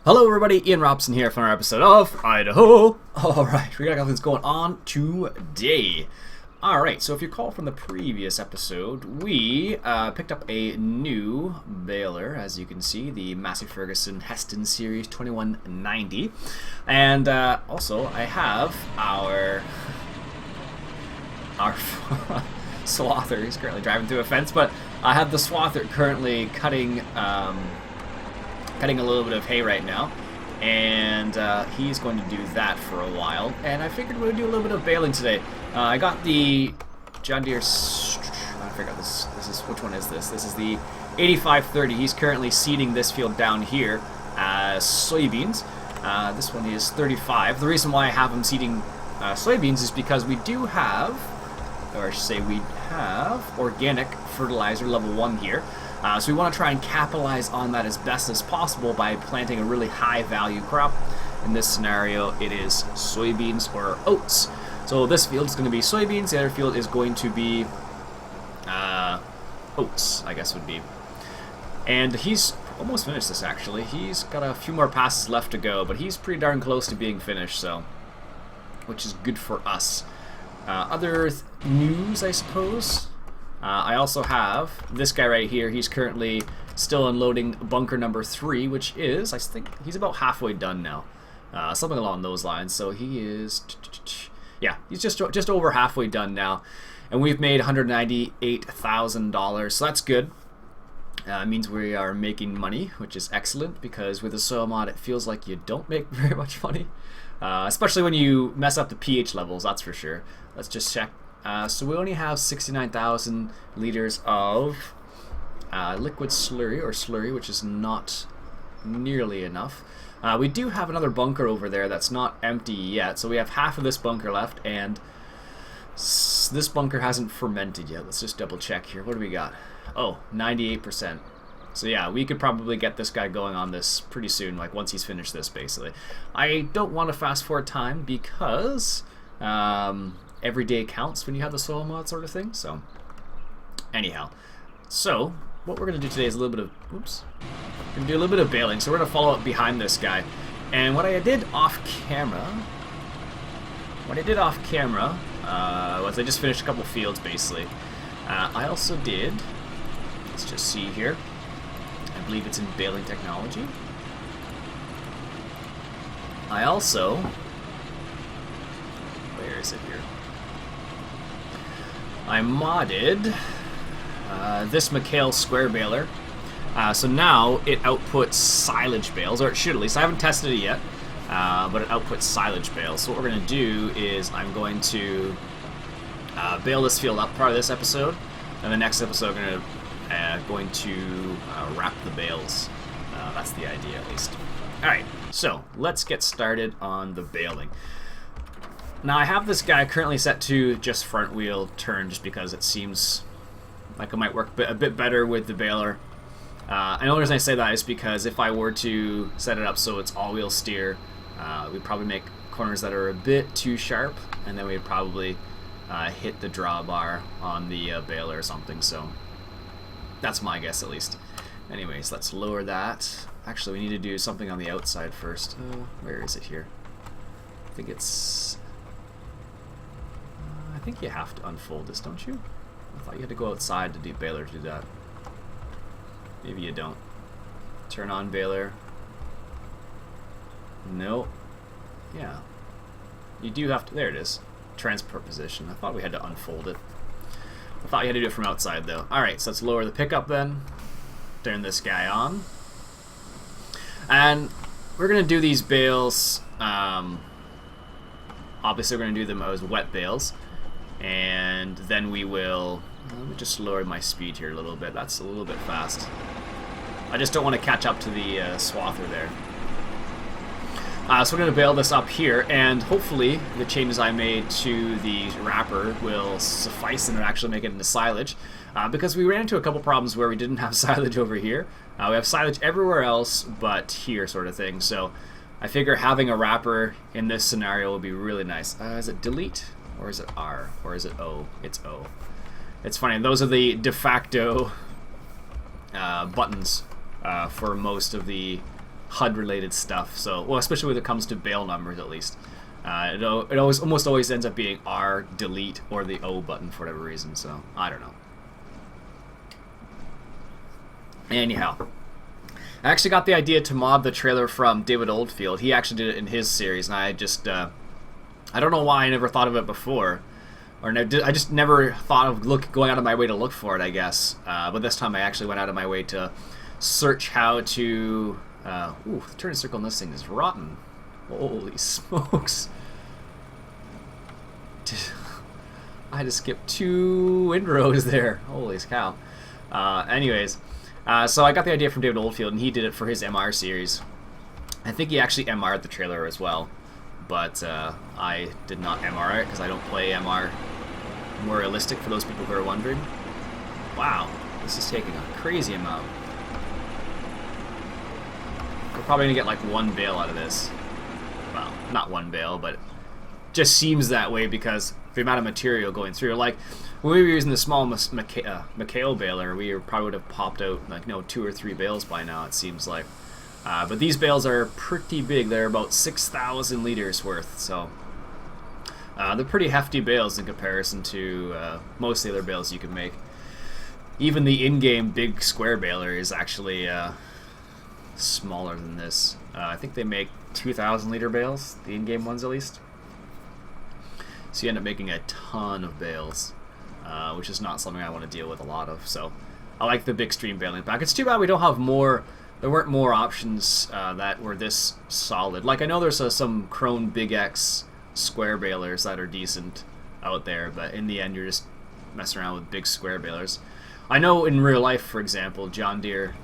Hello everybody, Iain Robson here for another episode of Idaho. Alright, we got a couple things going on today. Alright, so if you recall from the previous episode, we picked up a new baler, as you can see, the Massey Ferguson Heston Series 2190. And also, I have our swather. He's currently driving through a fence, but I have the swather currently cutting a little bit of hay right now, and he's going to do that for a while, and I figured we would do a little bit of baling today. I got the John Deere, I figure out this is, which one is this? This is the 8530. He's currently seeding this field down here as soybeans. This one is 35. The reason why I have him seeding soybeans is because we do have, or I should say we have, organic fertilizer level 1 here. So we want to try and capitalize on that as best as possible by planting a really high value crop. In this scenario, it is soybeans or oats. So this field is going to be soybeans, the other field is going to be oats, I guess would be. And he's almost finished this actually. He's got a few more passes left to go, but he's pretty darn close to being finished, so which is good for us. Other news, I suppose. I also have this guy right here. He's currently still unloading bunker number 3, which is, I think, he's about halfway done now. Something along those lines. So he is, yeah, he's just over halfway done now. And we've made $198,000, so that's good. It means we are making money, which is excellent, because with a soil mod, it feels like you don't make very much money. Especially when you mess up the pH levels, that's for sure. Let's just check. So we only have 69,000 liters of liquid slurry, which is not nearly enough. We do have another bunker over there that's not empty yet, so we have half of this bunker left, and this bunker hasn't fermented yet. Let's just double check here. What do we got? Oh, 98%. So yeah, we could probably get this guy going on this pretty soon, like once he's finished this, basically. I don't want to fast forward time because every day counts when you have the soil mod sort of thing. So anyhow, so what we're going to do today is a little bit of, oops, we're going to do a little bit of baling. So we're going to follow up behind this guy. And what I did off camera, was I just finished a couple fields basically. I also did, let's just see here, I believe it's in baling technology. I also, where is it here? I modded this McHale square baler. So now it outputs silage bales, or it should at least. I haven't tested it yet, but it outputs silage bales. So what we're going to do is I'm going to bale this field up part of this episode, and the next episode I'm going to wrap the bales. That's the idea, at least. Alright, so let's get started on the baling. Now I have this guy currently set to just front wheel turn, just because it seems like it might work a bit better with the baler. And the only reason I say that is because if I were to set it up so it's all wheel steer, we'd probably make corners that are a bit too sharp, and then we'd probably hit the drawbar on the baler or something. So that's my guess, at least. Anyways, let's lower that. Actually, we need to do something on the outside first. Where is it here? I think it's, I think you have to unfold this, don't you? I thought you had to go outside to do baler to do that. Maybe you don't. Turn on baler. No. Yeah. You do have to, there it is. Transport position. I thought we had to unfold it. I thought you had to do it from outside though. Alright, so let's lower the pickup then. Turn this guy on. And we're going to do these bales, obviously we're going to do them as wet bales. And then we will, let me just lower my speed here a little bit. That's a little bit fast. I just don't want to catch up to the swather there. So we're going to bale this up here, and hopefully the changes I made to the wrapper will suffice and actually make it into silage. Because we ran into a couple problems where we didn't have silage over here. We have silage everywhere else but here, sort of thing. So I figure having a wrapper in this scenario will be really nice. Is it delete? Or is it R? Or is it O? It's O. It's funny, those are the de facto buttons for most of the HUD related stuff. So, well, especially when it comes to bale numbers, at least. It almost always ends up being R, delete, or the O button for whatever reason. So I don't know. Anyhow, I actually got the idea to mod the trailer from David Oldfield. He actually did it in his series, and I just I don't know why I never thought of it before, or I just never thought of going out of my way to look for it, I guess. But this time I actually went out of my way to search how to. Ooh, the turn circle on this thing is rotten. Holy smokes! I had to skip 2 windrows there. Holy cow! Anyways. So I got the idea from David Oldfield, and he did it for his MR series. I think he actually MR'd the trailer as well, but I did not MR it because I don't play MR more realistic, for those people who are wondering. Wow, this is taking a crazy amount. We're probably going to get like 1 bale out of this. Well, not 1 bale, but it just seems that way because the amount of material going through. Like, when we were using the small McHale baler, we probably would have popped out like 2 or 3 bales by now, it seems like. But these bales are pretty big. They're about 6,000 liters worth, so they're pretty hefty bales in comparison to most of the other bales you can make. Even the in-game big square baler is actually smaller than this. I think they make 2,000 liter bales, the in-game ones at least. So you end up making a ton of bales, which is not something I want to deal with a lot of. So I like the big stream baling pack. It's too bad we don't have more. There weren't more options that were this solid. Like, I know there's some Krone Big X square balers that are decent out there, but in the end you're just messing around with big square balers. I know in real life, for example, John Deere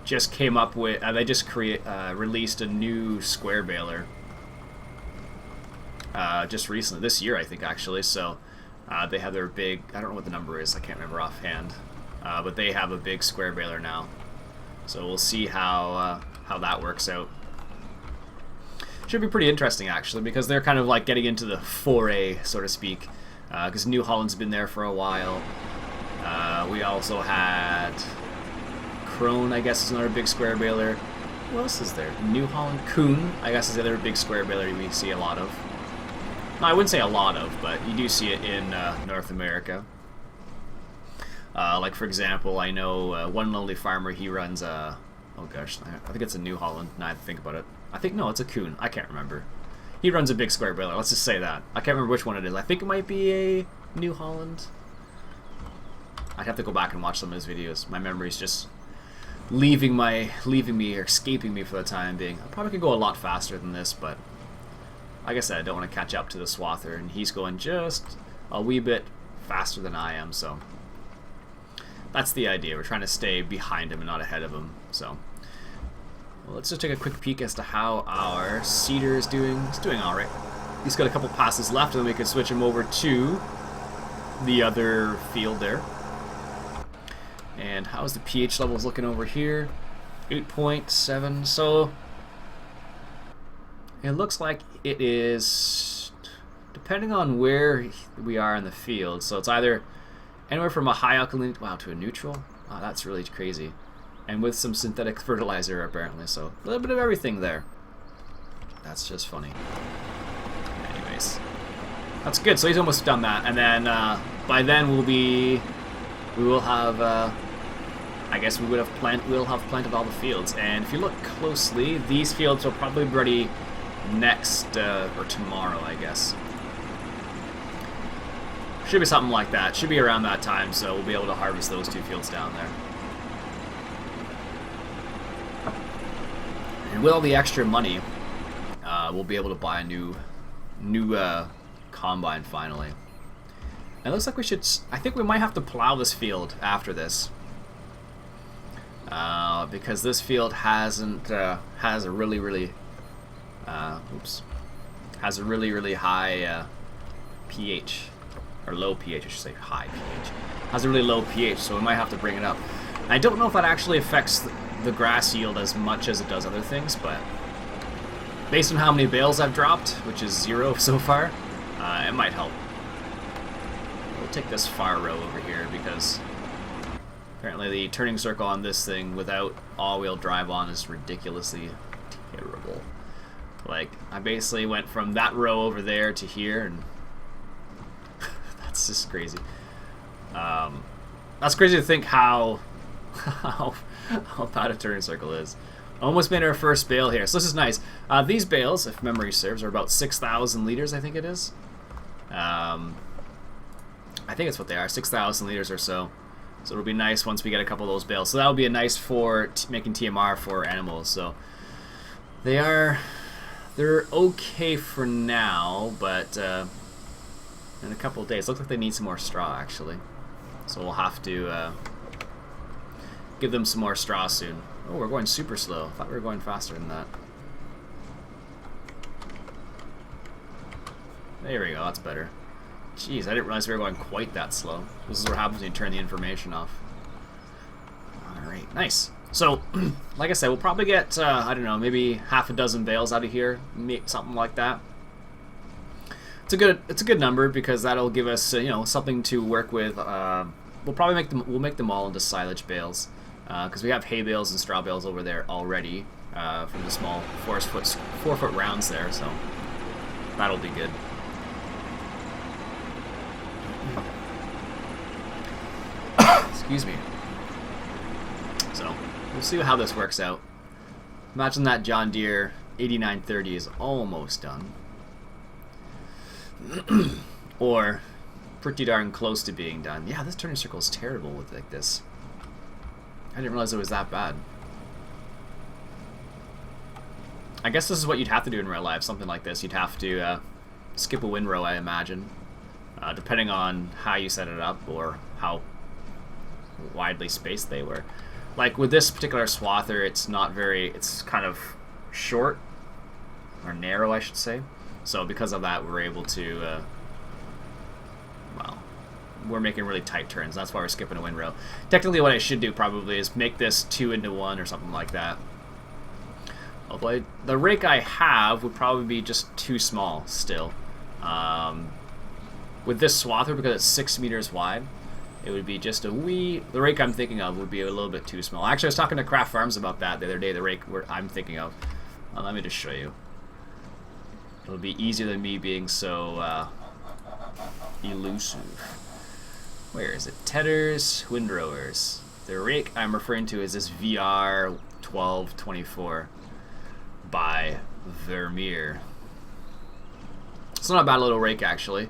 just came up with, they just released a new square baler just recently, this year I think actually. So they have their big, I don't know what the number is, I can't remember offhand, but they have a big square baler now. So we'll see how that works out. Should be pretty interesting actually, because they're kind of like getting into the foray, so to speak, because New Holland's been there for a while. We also had Krone, I guess, is another big square baler. Who else is there? New Holland, Kuhn, I guess, is the other big square baler we see a lot of. No, I wouldn't say a lot of, but you do see it in North America. Like, for example, I know One Lonely Farmer, he runs oh gosh, I think it's a New Holland, now I have to think about it. I think, no, it's a Kuhn, I can't remember. He runs a big square baler, let's just say that. I can't remember which one it is. I think it might be a New Holland. I'd have to go back and watch some of his videos. My memory's just leaving me or escaping me for the time being. I probably could go a lot faster than this, but like I said, I don't want to catch up to the Swather, and he's going just a wee bit faster than I am, so that's the idea. We're trying to stay behind him and not ahead of him. So well, let's just take a quick peek as to how our seeder is doing. He's doing alright. He's got a couple passes left, and then we can switch him over to the other field there. And how's the pH levels looking over here? 8.7. So it looks like it is, depending on where we are in the field, so it's either anywhere from a high alkalinity, wow, to a neutral. Wow, that's really crazy. And with some synthetic fertilizer apparently, so a little bit of everything there. That's just funny. Anyways, that's good. So he's almost done that, and then by then we will have, I guess we'll have planted all the fields. And if you look closely, these fields will probably be ready next or tomorrow, I guess. Should be something like that. Should be around that time, so we'll be able to harvest those 2 fields down there. And with all the extra money, we'll be able to buy a new combine finally. And it looks like we should, I think we might have to plow this field after this. Because this field has a really high pH, or low pH, I should say high pH. Has a really low pH, so we might have to bring it up. And I don't know if that actually affects the grass yield as much as it does other things, but based on how many bales I've dropped, which is 0 so far, it might help. We'll take this far row over here because Apparently the turning circle on this thing without all-wheel drive on is ridiculously terrible. Like, I basically went from that row over there to here, and that's just crazy. That's crazy to think how bad a turning circle is. Almost made our first bale here, so this is nice. These bales, if memory serves, are about 6,000 liters, I think it is. I think that's what they are, 6,000 liters or so. So it'll be nice once we get a couple of those bales. So that'll be a nice for making TMR for animals. So they're okay for now, but in a couple of days, looks like they need some more straw actually. So we'll have to give them some more straw soon. Oh, we're going super slow. I thought we were going faster than that. There we go, that's better. Jeez, I didn't realize we were going quite that slow. This is what happens when you turn the information off. Alright, nice. So, like I said, we'll probably get, I don't know, maybe half a dozen bales out of here, something like that. It's a good number because that'll give us, you know, something to work with. We'll probably make them all into silage bales because we have hay bales and straw bales over there already from the small 4-foot rounds there, so that'll be good. Excuse me. So, we'll see how this works out. Imagine that John Deere 8930 is almost done. Or pretty darn close to being done. Yeah, this turning circle is terrible with like this. I didn't realize it was that bad. I guess this is what you'd have to do in real life, something like this. You'd have to skip a windrow, I imagine. Depending on how you set it up or how widely spaced they were. Like with this particular swather, it's kind of short, or narrow I should say. So because of that, we're able to, well, we're making really tight turns. That's why we're skipping a windrow. Technically what I should do probably is make this 2 into 1 or something like that. Although the rake I have would probably be just too small still. With this swather, because it's 6 meters wide, it would be just a wee... The rake I'm thinking of would be a little bit too small. Actually, I was talking to Craft Farms about that the other day, the rake I'm thinking of. Let me just show you. It'll be easier than me being so elusive. Where is it? Tedders, windrowers. The rake I'm referring to is this VR 1224 by Vermeer. It's not a bad little rake, actually.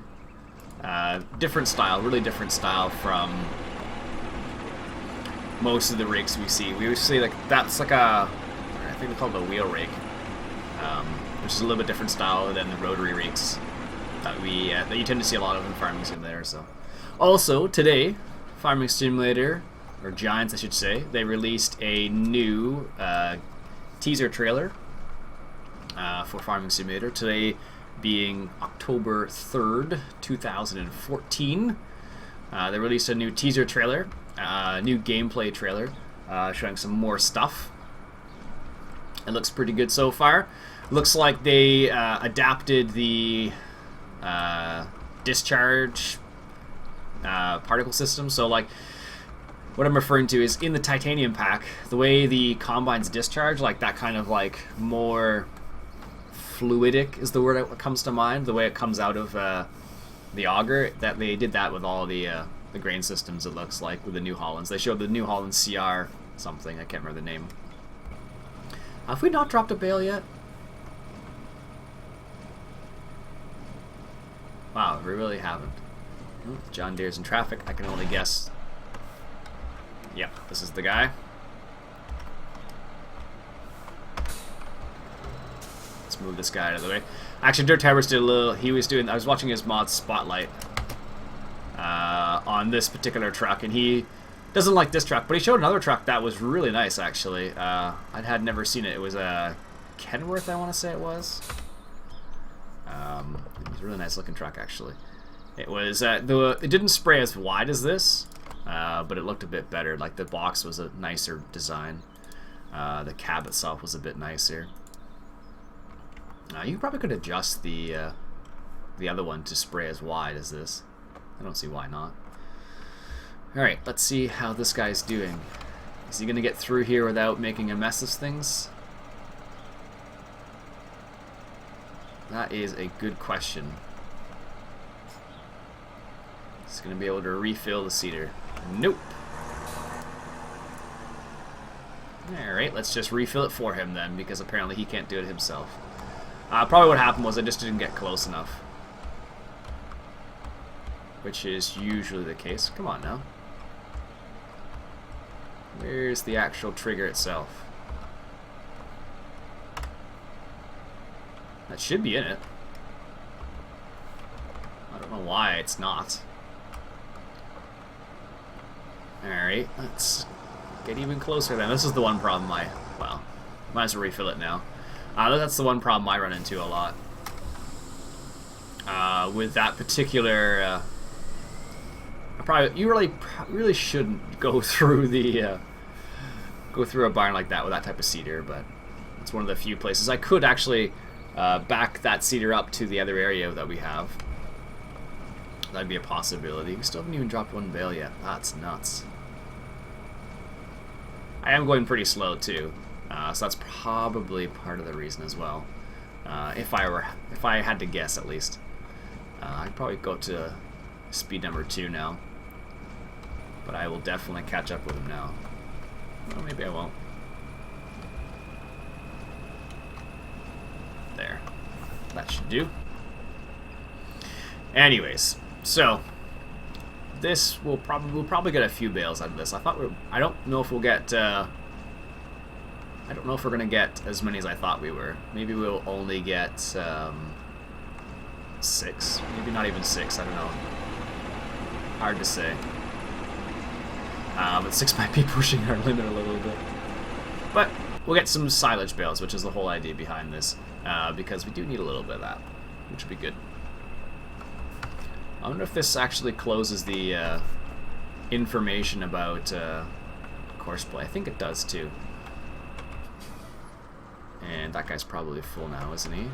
Different style, really different style from most of the rakes we see. We see like that's like a, I think they call it a wheel rake, which is a little bit different style than the rotary rakes that you tend to see a lot of in Farming Simulator. So, also today, Farming Simulator, or Giants I should say, they released a new teaser trailer for Farming Simulator today, being October 3rd, 2014. They released a new teaser trailer, new gameplay trailer, showing some more stuff. It looks pretty good so far. Looks like they adapted the discharge particle system. So like, what I'm referring to is in the titanium pack, the way the combines discharge, like that kind of like more fluidic is the word that comes to mind. The way it comes out of the auger, that they did that with all the grain systems. It looks like with the New Hollands. They showed the New Holland CR something. I can't remember the name. Have we not dropped a bale yet? Wow, we really haven't. John Deere's in traffic. I can only guess. Yep, this is the guy. Let's move this guy out of the way. Actually, Dirt Tybers did a little. I was watching his mod Spotlight on this particular truck, and he doesn't like this truck, but he showed another truck that was really nice, actually. I had never seen it. It was a Kenworth, I want to say it was. It was a really nice looking truck, actually. It was it didn't spray as wide as this, but it looked a bit better. Like the box was a nicer design. The cab itself was a bit nicer. You probably could adjust the other one to spray as wide as this. I don't see why not. Alright, let's see how this guy's doing. Is he going to get through here without making a mess of things? That is a good question. He's going to be able to refill the cedar. Nope. Alright, let's just refill it for him then, because apparently he can't do it himself. Probably what happened was I just didn't get close enough. Which is usually the case. Come on now. Where's the actual trigger itself? That should be in it. I don't know why it's not. Alright, let's get even closer then. This is the one problem well, might as well refill it now. That's the one problem I run into a lot. With that particular... you really shouldn't go through the... go through a barn like that with that type of cedar, but it's one of the few places. I could actually back that cedar up to the other area that we have. That'd be a possibility. We still haven't even dropped one bale yet. That's nuts. I am going pretty slow too, so that's probably part of the reason as well. If I had to guess, at least, I'd probably go to speed number 2 now. But I will definitely catch up with him now. Well, maybe I won't. There, that should do. Anyways, so. We'll probably get a few bales out of this. I don't know if we'll get. I don't know if we're gonna get as many as I thought we were. Maybe we'll only get 6. Maybe not even 6. I don't know. Hard to say. But 6 might be pushing our limit a little bit. But we'll get some silage bales, which is the whole idea behind this, because we do need a little bit of that, which would be good. I wonder if this actually closes the information about course play. I think it does too. And that guy's probably full now, isn't he?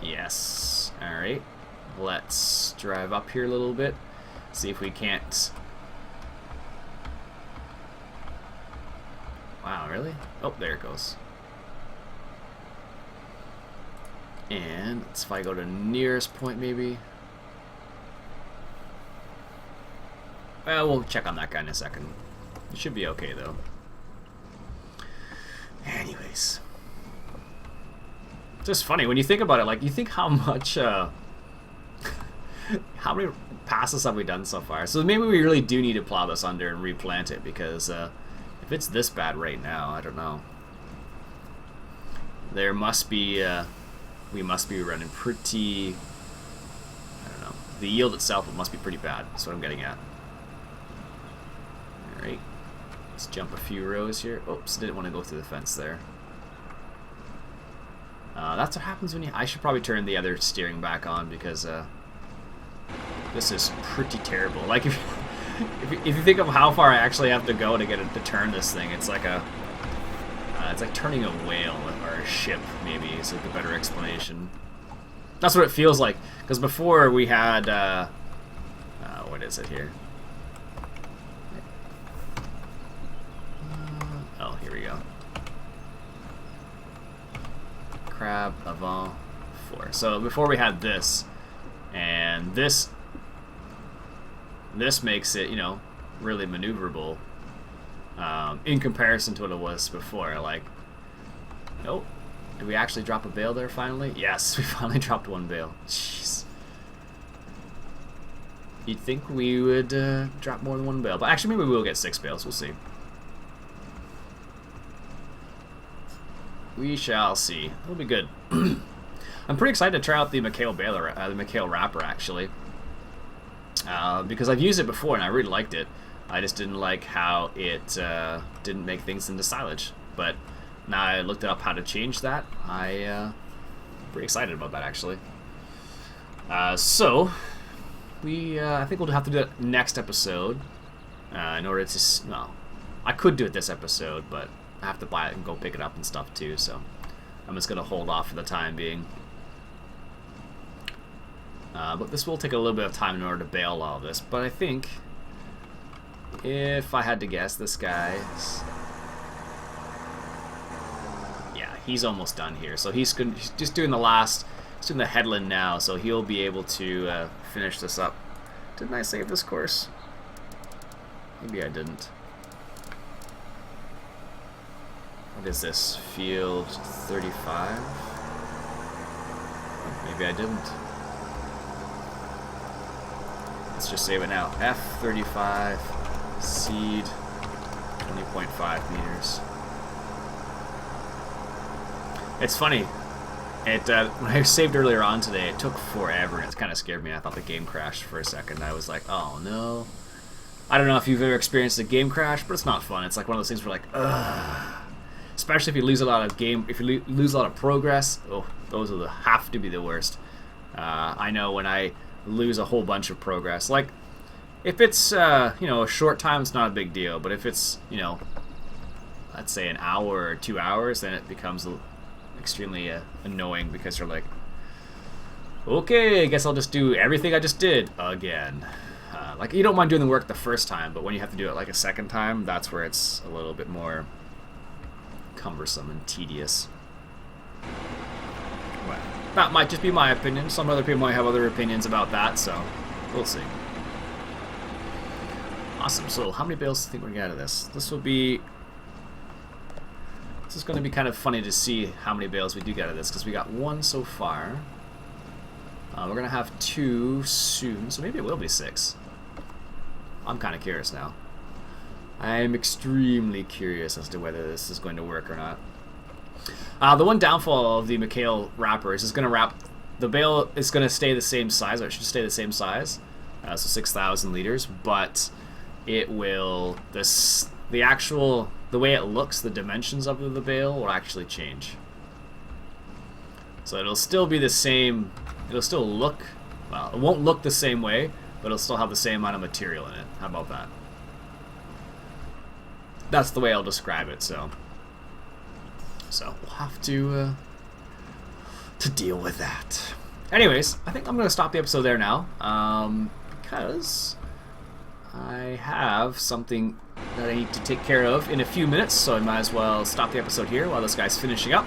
Yes. Alright. Let's drive up here a little bit. See if we can't... Wow, really? Oh, there it goes. And let's if I go to nearest point, maybe. Well, we'll check on that guy in a second. It should be okay, though. Anyways. It's just funny when you think about it. Like, you think how much, how many passes have we done so far? So maybe we really do need to plow this under and replant it, because if it's this bad right now, I don't know. There must be... we must be running pretty... I don't know. The yield itself must be pretty bad. That's what I'm getting at. Alright. Let's jump a few rows here. Oops, didn't want to go through the fence there. That's what happens when you... I should probably turn the other steering back on, because this is pretty terrible. Like, if you think of how far I actually have to go to get it to turn this thing, it's like a... it's like turning a whale or a ship, maybe, is like a better explanation. That's what it feels like, because before we had, what is it here? Oh, here we go. Crab avant 4. So before we had this, and this makes it, you know, really maneuverable. In comparison to what it was before. Like, nope. Did we actually drop a bale there finally? Yes, we finally dropped one bale. Jeez. You'd think we would drop more than one bale, but actually maybe we'll get 6 bales. We'll see. We shall see. It'll be good. I'm pretty excited to try out the McHale baler, the McHale wrapper, actually, because I've used it before and I really liked it. I just didn't like how it didn't make things into silage. But now I looked up how to change that. I'm pretty excited about that, actually. So I think we'll have to do it next episode in order to... Well, I could do it this episode, but I have to buy it and go pick it up and stuff too. So I'm just going to hold off for the time being. But this will take a little bit of time in order to bale all of this. But I think, if I had to guess, this guy's... Yeah, he's almost done here. So he's just doing the last... He's doing the headland now, so he'll be able to finish this up. Didn't I save this course? Maybe I didn't. What is this? Field 35? Maybe I didn't. Let's just save it now. F35, seed, 20.5 meters. It's funny. When I saved earlier on today, it took forever, and it kind of scared me. I thought the game crashed for a second. I was like, oh no. I don't know if you've ever experienced a game crash, but it's not fun. It's like one of those things where like, ugh. Especially if you lose a lot of lose a lot of progress. Oh, those have to be the worst. I know when I lose a whole bunch of progress. Like, if it's you know, a short time, it's not a big deal. But if it's, you know, let's say an hour or 2 hours, then it becomes extremely annoying, because you're like, okay, I guess I'll just do everything I just did again. Like, you don't mind doing the work the first time, but when you have to do it like a second time, that's where it's a little bit more cumbersome and tedious. Well, that might just be my opinion. Some other people might have other opinions about that, so we'll see. Awesome. So how many bales do you think we're going to get out of this? This is going to be kind of funny to see how many bales we do get out of this, because we got 1 so far. We're going to have 2 soon, so maybe it will be 6. I'm kind of curious now. I'm extremely curious as to whether this is going to work or not. The one downfall of the McHale wrapper is it's going to wrap... The bale is going to stay the same size, or it should stay the same size, so 6,000 liters, but it will... The way it looks, the dimensions of the bale will actually change. So it'll still be the same... It'll still look... Well, it won't look the same way, but it'll still have the same amount of material in it. How about that? That's the way I'll describe it, so we'll have to deal with that. Anyways, I think I'm going to stop the episode there now, because I have something that I need to take care of in a few minutes, so I might as well stop the episode here while this guy's finishing up.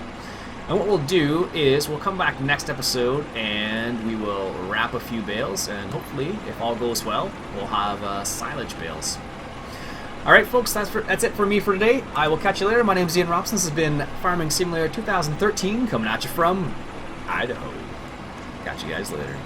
And what we'll do is we'll come back next episode and we will wrap a few bales, and hopefully, if all goes well, we'll have silage bales. Alright folks, that's it for me for today. I will catch you later. My name is Iain Robson. This has been Farming Simulator 2013, coming at you from Idaho. Catch you guys later.